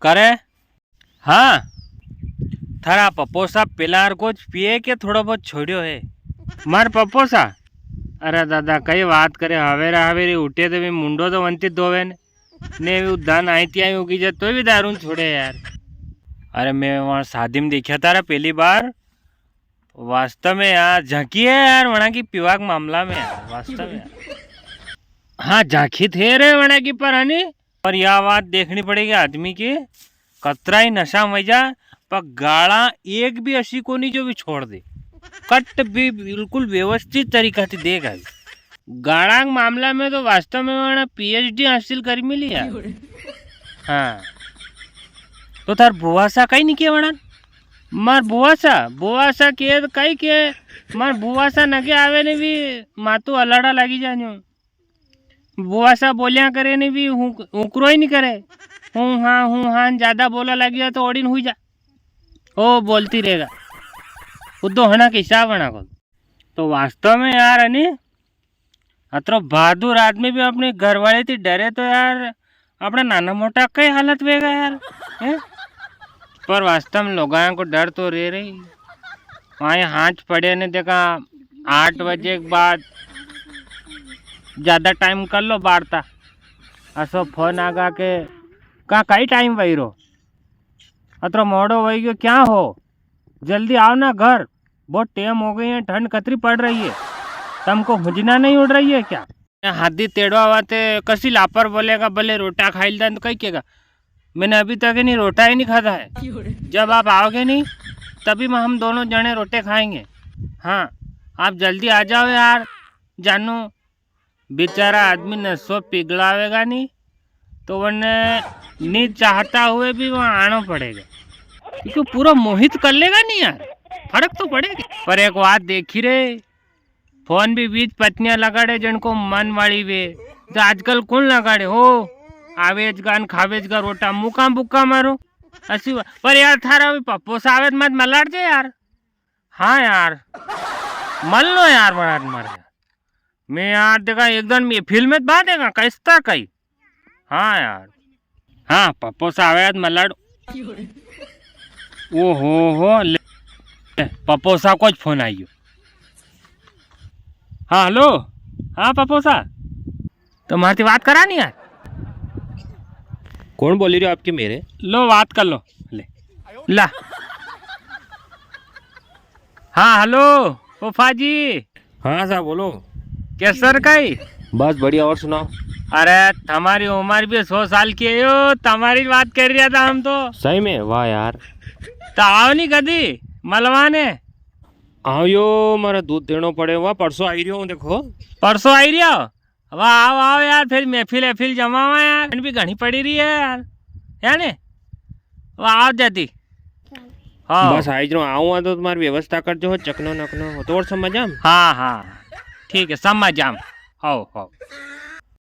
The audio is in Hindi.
करे। हाँ थारा पप्पोसा पेलार को पिए के थोड़ा बहुत छोड़ो है मार पप्पोसा। अरे दादा कई बात करे हवेरा हवेरी उठे तो भी मुंडो तो वंती धोवे ने धन आई आई उगी जाए तो भी दारू छोड़े यार। अरे मैं वहाँ शादी में देखा था पहली बार वास्तव में यार झांकी है यार वहाँ की पिवाक मामला में यार वास्तव में यार। हाँ झांकी थे रे वहाँ की पर हनी पर यह बात देखनी पड़ेगी आदमी की कतरा ही नशा मजा पर गाड़ा एक भी अशी को नहीं जो भी छोड़ दे कट भी बिल्कुल व्यवस्थित तरीका से देगा। गाड़ा मामला में तो वास्तव में वहाँ पीएचडी हासिल कर मिली यार। हाँ तो तार बुआसा कहीं नहीं किया वहाँ मार बुआसा के कई के मार बुआसा नगे आवे ने भी मातू अलाड़ा लगी जाने बुआसा बोलिया करे ने भी उकरो ही नहीं करे हूँ हाँ ज्यादा बोला लगी तो ओडिन हुई जा ओ बोलती रहेगा उदो हना के हिसाब बना को। तो वास्तव में यार अनी अतरो बहादुर आदमी भी अपने घर वाले थी डरे तो यार अपना नाना मोटा कई हालत वेगा यार है? पर वास्तव में लोगों को डर तो रह रही वहाँ हाथ पड़े ने देखा 8 बजे के बाद ज़्यादा टाइम कर लो बारता असो फोन आगा के कहाँ कई टाइम वही रो अतरो मोड़ो वही गयो क्या हो जल्दी आओ ना घर बहुत टाइम हो गई है ठंड कतरी पड़ रही है तुमको हुजना नहीं उड़ रही है क्या। हाथी तेड़वा वाते कसी लापर बोलेगा भले रोटा खाई लेता तो कहीं केगा मैंने अभी तक नहीं रोटा ही नहीं खाता है जब आप आओगे नहीं तभी हम दोनों जने रोटे खाएंगे। हाँ आप जल्दी आ जाओ यार जानू बेचारा आदमी नसो पिघलावेगा नहीं तो वरने नहीं चाहता हुए भी वहाँ आना पड़ेगा क्योंकि पूरा मोहित कर लेगा नहीं यार फर्क तो पड़ेगा। पर एक बात देखी रे फोन भी बीच पत्नियां लगाड़े जिनको मन वाली वे तो आजकल कौन लगाड़े हो आवेज गान खावेज का रोटा मुका बुक्का मारो ऐसी पर यार थारा भी पप्पो सावेद मत मलाड़ दे यार। हाँ यार मल लो यार बड़ा मारे मैं यार देखा एकदम फिल्म में बात देगा कैसा कई। हाँ यार हाँ पप्पो सावेद मलाड़ ओ हो ले पप्पो सा को फोन आइयो। हाँ हेलो हाँ पप्पो सा तो मारती बात करा नहीं यार कौन बोली रहे हो आपके मेरे लो बात कर लो ले ला। हाँ हेलो फूफा जी। हाँ साहब बोलो कैसर कई बस बढ़िया और सुनाओ। अरे हमारी उम्र भी 100 साल की है यो तुम्हारी बात कर रहा था हम तो सही में वाह यार तो आओ नहीं कदी मलवाने आओ यो मारा दूध देना पड़े वाह परसों आई रही हूँ देखो परसों आई रही हो वाह आओ आओ यार फिर महफिल जमा हुआ यार भी घनी पड़ी रही है यार ने वाह आओ जाती हाँ बस आई जाओ आऊँ तो तुम्हारी व्यवस्था कर जो चकनो नकनो हो तो और समझ आम। हाँ हाँ ठीक है समझ जाम हो